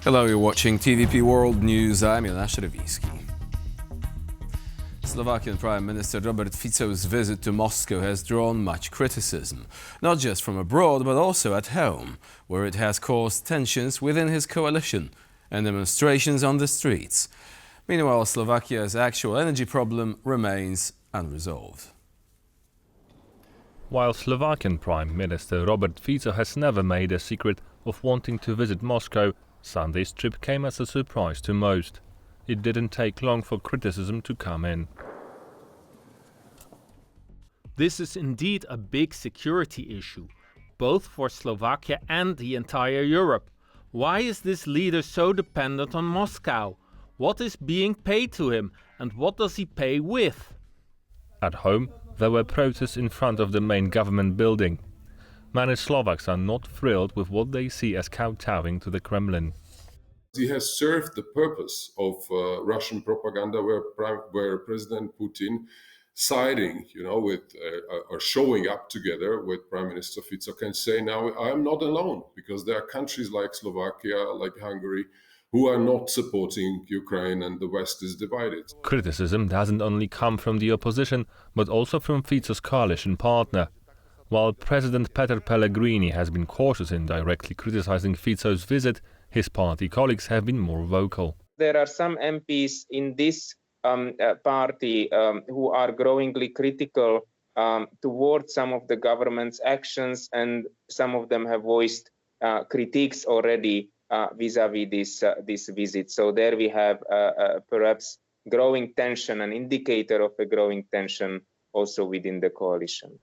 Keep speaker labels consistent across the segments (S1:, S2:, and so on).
S1: Hello, you're watching TVP World News. I'm Jan Szerewicki. Slovakian Prime Minister Robert Fico's visit to Moscow has drawn much criticism, not just from abroad but also at home, where it has caused tensions within his coalition and demonstrations on the streets. Meanwhile, Slovakia's actual energy problem remains unresolved.
S2: While Slovakian Prime Minister Robert Fico has never made a secret of wanting to visit Moscow, Sunday's trip came as a surprise to most. It didn't take long for criticism to come in.
S3: This is indeed a big security issue, both for Slovakia and the entire Europe. Why is this leader so dependent on Moscow? What is being paid to him, and what does he pay with?
S2: At home, there were protests in front of the main government building. Many Slovaks are not thrilled with what they see as kowtowing to the Kremlin.
S4: He has served the purpose of Russian propaganda, where President Putin siding, with or showing up together with Prime Minister Fico can say now I am not alone, because there are countries like Slovakia, like Hungary, who are not supporting Ukraine, and the West is divided.
S2: Criticism doesn't only come from the opposition, but also from Fico's coalition partner. While President Peter Pellegrini has been cautious in directly criticizing Fico's visit, his party colleagues have been more vocal.
S5: There are some MPs in this party who are growingly critical towards some of the government's actions, and some of them have voiced critiques already vis-à-vis this visit. So there we have perhaps growing tension, an indicator of a growing tension also within the coalition.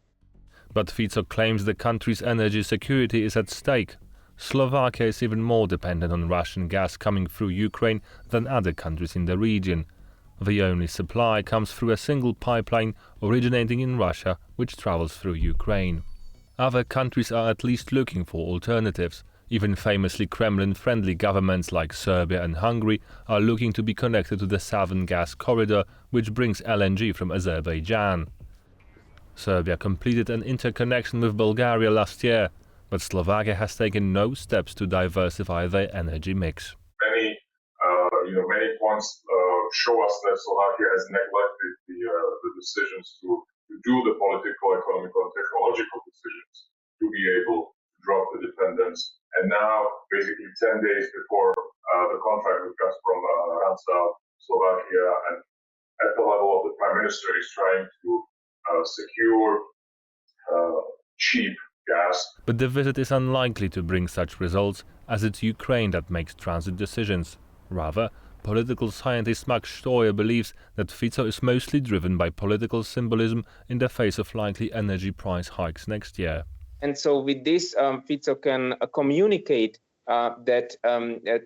S2: But Fico claims the country's energy security is at stake. Slovakia is even more dependent on Russian gas coming through Ukraine than other countries in the region. The only supply comes through a single pipeline originating in Russia, which travels through Ukraine. Other countries are at least looking for alternatives. Even famously Kremlin-friendly governments like Serbia and Hungary are looking to be connected to the southern gas corridor, which brings LNG from Azerbaijan. Serbia completed an interconnection with Bulgaria last year, but Slovakia has taken no steps to diversify their energy mix.
S6: Many points show us that Slovakia has neglected the decisions to do the political, economical, and technological decisions to be able to drop the dependence. And now, basically 10 days before the contract with Gazprom runs out, Slovakia, and at the level of the Prime Minister, is trying to secure cheap gas.
S2: But the visit is unlikely to bring such results, as it's Ukraine that makes transit decisions. Rather, political scientist Max Steuer believes that Fico is mostly driven by political symbolism in the face of likely energy price hikes next year.
S5: And so with this, Fico can communicate that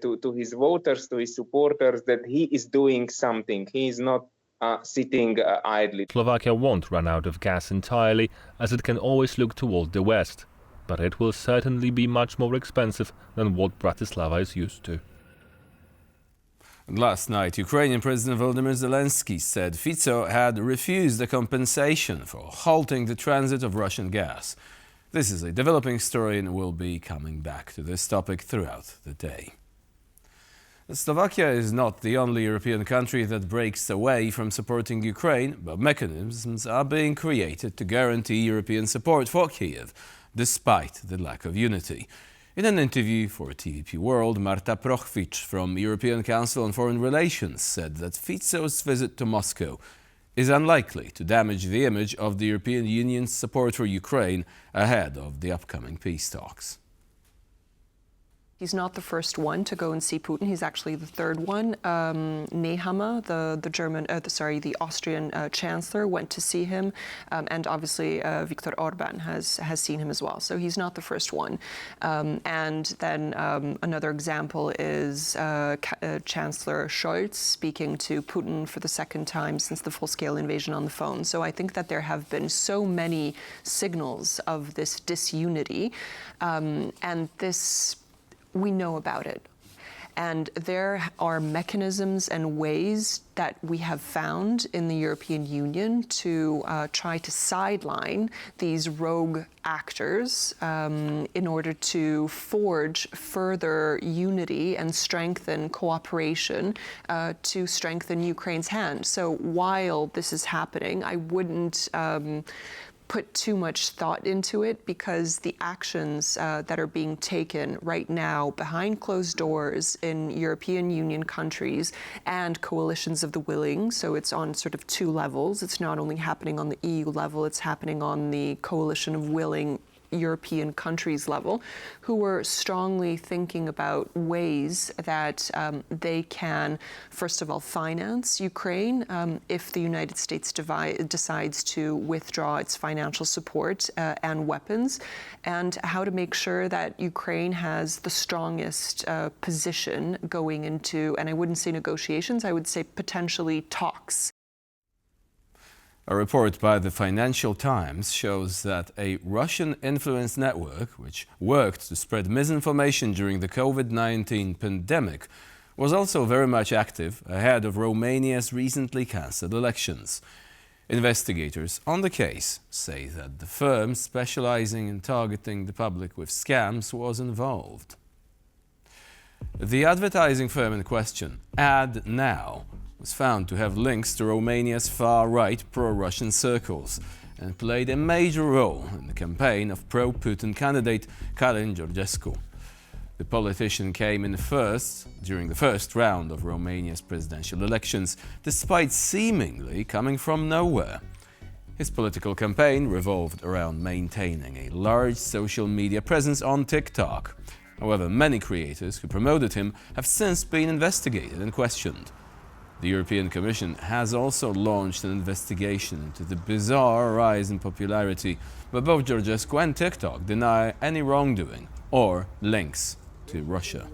S5: to his voters, to his supporters, that he is doing something. He is not sitting idly.
S2: Slovakia won't run out of gas entirely, as it can always look toward the west. But it will certainly be much more expensive than what Bratislava is used to.
S1: And last night, Ukrainian President Volodymyr Zelensky said Fico had refused a compensation for halting the transit of Russian gas. This is a developing story, and we'll be coming back to this topic throughout the day. Slovakia is not the only European country that breaks away from supporting Ukraine, but mechanisms are being created to guarantee European support for Kyiv, despite the lack of unity. In an interview for TVP World, Marta Prochwicz from European Council on Foreign Relations said that Fico's visit to Moscow is unlikely to damage the image of the European Union's support for Ukraine ahead of the upcoming peace talks.
S7: He's not the first one to go and see Putin. He's actually the third one. Nehammer, the Austrian chancellor, went to see him, and obviously Viktor Orban has seen him as well. So he's not the first one. And then another example is Chancellor Scholz speaking to Putin for the second time since the full-scale invasion on the phone. So I think that there have been so many signals of this disunity, and this. We know about it. And there are mechanisms and ways that we have found in the European Union to try to sideline these rogue actors in order to forge further unity and strengthen cooperation to strengthen Ukraine's hand. So while this is happening, I wouldn't put too much thought into it, because the actions that are being taken right now behind closed doors in European Union countries and coalitions of the willing, so it's on sort of two levels. It's not only happening on the EU level, it's happening on the coalition of willing European countries level, who are strongly thinking about ways that they can, first of all, finance Ukraine if the United States decides to withdraw its financial support and weapons, and how to make sure that Ukraine has the strongest position going into, and I wouldn't say negotiations, I would say potentially talks.
S1: A report by the Financial Times shows that a Russian influence network, which worked to spread misinformation during the COVID-19 pandemic, was also very much active ahead of Romania's recently cancelled elections. Investigators on the case say that the firm specializing in targeting the public with scams was involved. The advertising firm in question, AdNow, was found to have links to Romania's far-right pro-Russian circles and played a major role in the campaign of pro-Putin candidate Călin Georgescu. The politician came in first during the first round of Romania's presidential elections, despite seemingly coming from nowhere. His political campaign revolved around maintaining a large social media presence on TikTok. However, many creators who promoted him have since been investigated and questioned. The European Commission has also launched an investigation into the bizarre rise in popularity, but both Georgescu and TikTok deny any wrongdoing or links to Russia.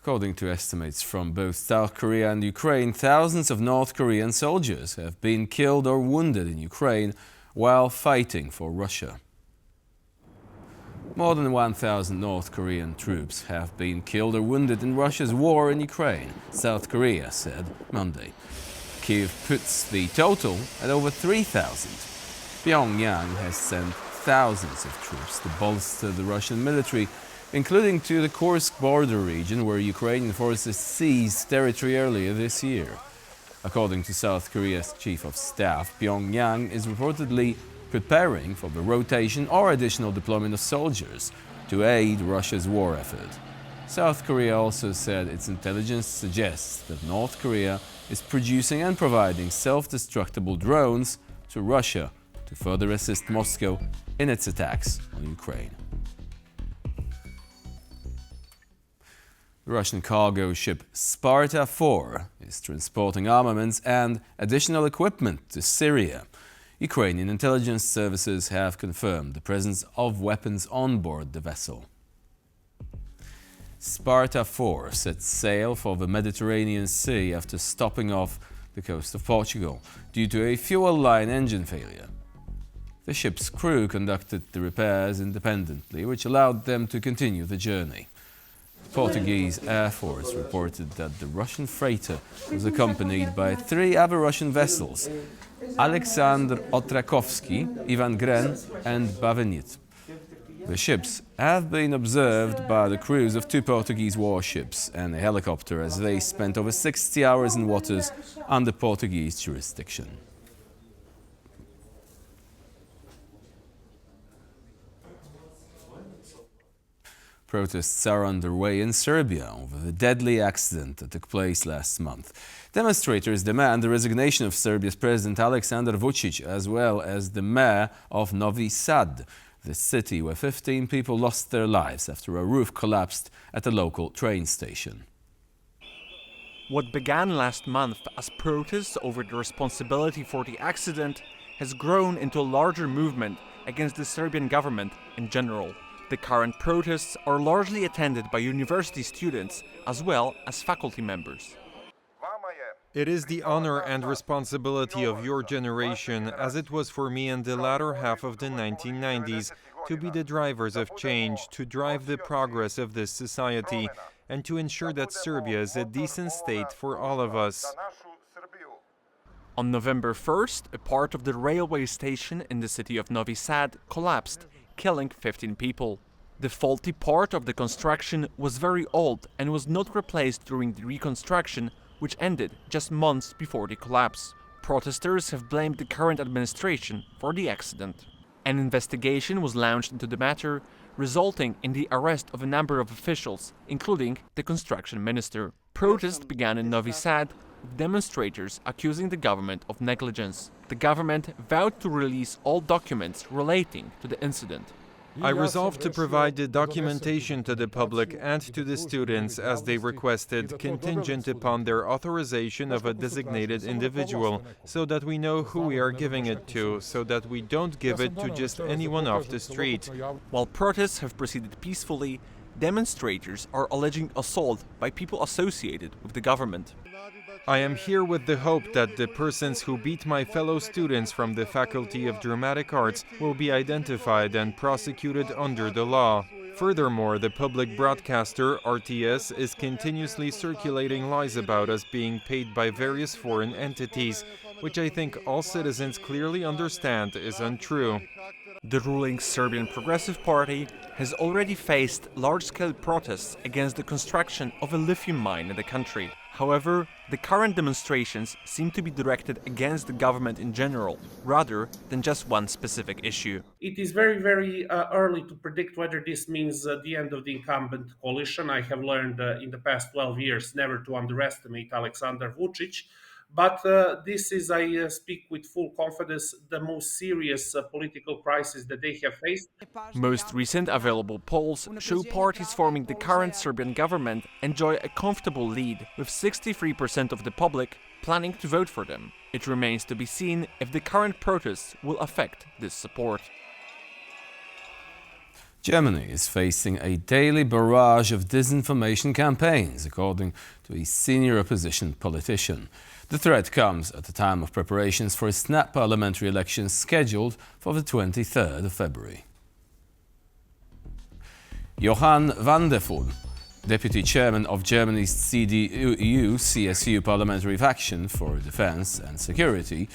S1: According to estimates from both South Korea and Ukraine, thousands of North Korean soldiers have been killed or wounded in Ukraine while fighting for Russia. More than 1,000 North Korean troops have been killed or wounded in Russia's war in Ukraine, South Korea said Monday. Kyiv puts the total at over 3,000. Pyongyang has sent thousands of troops to bolster the Russian military, including to the Kursk border region where Ukrainian forces seized territory earlier this year. According to South Korea's chief of staff, Pyongyang is reportedly preparing for the rotation or additional deployment of soldiers to aid Russia's war effort. South Korea also said its intelligence suggests that North Korea is producing and providing self-destructible drones to Russia to further assist Moscow in its attacks on Ukraine. The Russian cargo ship Sparta 4 is transporting armaments and additional equipment to Syria. Ukrainian intelligence services have confirmed the presence of weapons on board the vessel. Sparta 4 set sail for the Mediterranean Sea after stopping off the coast of Portugal due to a fuel line engine failure. The ship's crew conducted the repairs independently, which allowed them to continue the journey. The Portuguese Air Force reported that the Russian freighter was accompanied by 3 other Russian vessels: Alexander Otrakovsky, Ivan Gren and Bavenit. The ships have been observed by the crews of 2 Portuguese warships and a helicopter as they spent over 60 hours in waters under Portuguese jurisdiction. Protests are underway in Serbia over the deadly accident that took place last month. Demonstrators demand the resignation of Serbia's President Aleksandar Vučić, as well as the mayor of Novi Sad, the city where 15 people lost their lives after a roof collapsed at a local train station.
S8: What began last month as protests over the responsibility for the accident has grown into a larger movement against the Serbian government in general. The current protests are largely attended by university students as well as faculty members.
S9: It is the honor and responsibility of your generation, as it was for me in the latter half of the 1990s, to be the drivers of change, to drive the progress of this society, and to ensure that Serbia is a decent state for all of us.
S8: On November 1st, a part of the railway station in the city of Novi Sad collapsed, killing 15 people. The faulty part of the construction was very old and was not replaced during the reconstruction, which ended just months before the collapse. Protesters have blamed the current administration for the accident. An investigation was launched into the matter, resulting in the arrest of a number of officials, including the construction minister. Protests began in Novi Sad, with demonstrators accusing the government of negligence. The government vowed to release all documents relating to the incident.
S9: I resolved to provide the documentation to the public and to the students as they requested, contingent upon their authorization of a designated individual, so that we know who we are giving it to, so that we don't give it to just anyone off the street.
S8: While protests have proceeded peacefully, demonstrators are alleging assault by people associated with the government.
S9: I am here with the hope that the persons who beat my fellow students from the Faculty of Dramatic Arts will be identified and prosecuted under the law. Furthermore, the public broadcaster, RTS, is continuously circulating lies about us being paid by various foreign entities, which I think all citizens clearly understand is untrue.
S8: The ruling Serbian Progressive Party has already faced large-scale protests against the construction of a lithium mine in the country. However, the current demonstrations seem to be directed against the government in general, rather than just one specific issue.
S10: It is very early to predict whether this means the end of the incumbent coalition. I have learned in the past 12 years never to underestimate Aleksandar Vučić. But this is, I speak with full confidence, the most serious political crisis that they have faced.
S8: Most recent available polls show parties forming the current Serbian government enjoy a comfortable lead, with 63% of the public planning to vote for them. It remains to be seen if the current protests will affect this support.
S1: Germany is facing a daily barrage of disinformation campaigns, according to a senior opposition politician. The threat comes at a time of preparations for a snap parliamentary elections scheduled for the 23rd of February. Johann van der Poel, deputy chairman of Germany's CDU-CSU parliamentary faction for defense and security,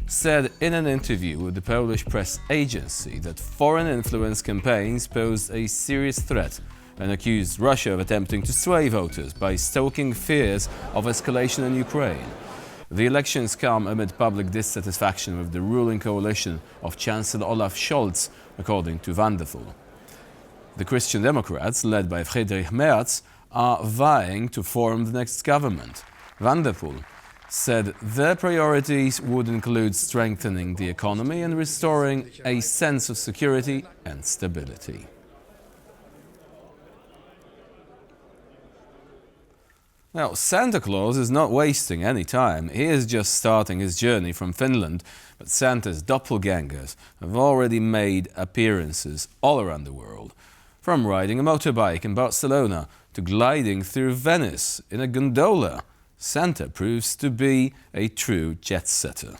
S1: said in an interview with the Polish press agency that foreign influence campaigns posed a serious threat and accused Russia of attempting to sway voters by stoking fears of escalation in Ukraine. The elections come amid public dissatisfaction with the ruling coalition of Chancellor Olaf Scholz, according to van der Poel. The Christian Democrats, led by Friedrich Merz, are vying to form the next government. Van der Poel said their priorities would include strengthening the economy and restoring a sense of security and stability. Now, Santa Claus is not wasting any time. He is just starting his journey from Finland, but Santa's doppelgangers have already made appearances all around the world. From riding a motorbike in Barcelona to gliding through Venice in a gondola, Santa proves to be a true jet-setter.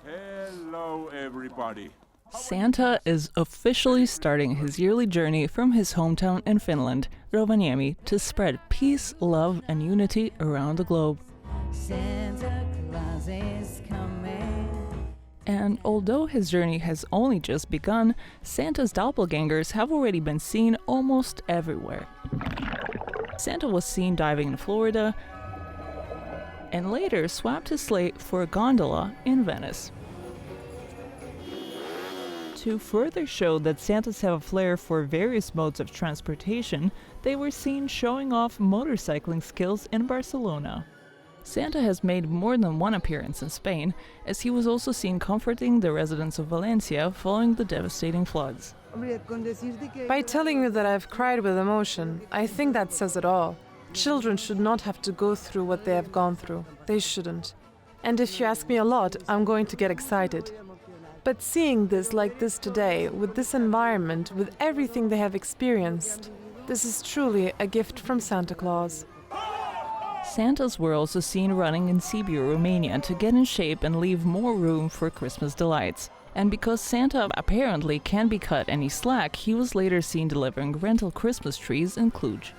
S11: Hello, everybody.
S12: Santa is officially starting his yearly journey from his hometown in Finland, Rovaniemi, to spread peace, love, and unity around the globe. Santa Claus is coming. And although his journey has only just begun, Santa's doppelgangers have already been seen almost everywhere. Santa was seen diving in Florida and later swapped his sleigh for a gondola in Venice. To further show that Santas have a flair for various modes of transportation, they were seen showing off motorcycling skills in Barcelona. Santa has made more than one appearance in Spain, as he was also seen comforting the residents of Valencia following the devastating floods.
S13: By telling you that I've cried with emotion, I think that says it all. Children should not have to go through what they have gone through. They shouldn't. And if you ask me a lot, I'm going to get excited. But seeing this like this today, with this environment, with everything they have experienced, this is truly a gift from Santa Claus.
S12: Santas were also seen running in Sibiu, Romania to get in shape and leave more room for Christmas delights. And because Santa apparently can't be cut any slack, he was later seen delivering rental Christmas trees in Cluj.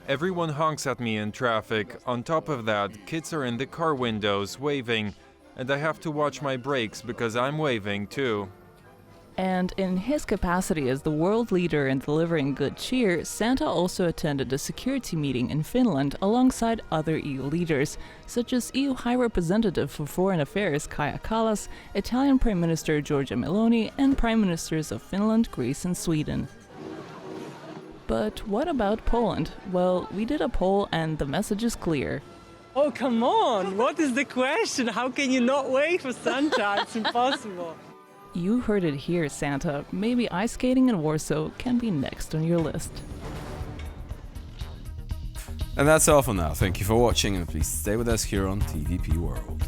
S9: Everyone honks at me in traffic. On top of that, kids are in the car windows waving, and I have to watch my brakes because I'm waving too.
S12: And in his capacity as the world leader in delivering good cheer, Santa also attended a security meeting in Finland alongside other EU leaders, such as EU High Representative for Foreign Affairs Kaja Kallas, Italian Prime Minister Giorgia Meloni, and Prime Ministers of Finland, Greece and Sweden. But what about Poland? Well, we did a poll and the message is clear.
S11: Oh, come on! What is the question? How can you not wait for Santa? It's impossible.
S12: You heard it here, Santa. Maybe ice skating in Warsaw can be next on your list.
S1: And that's all for now. Thank you for watching and please stay with us here on TVP World.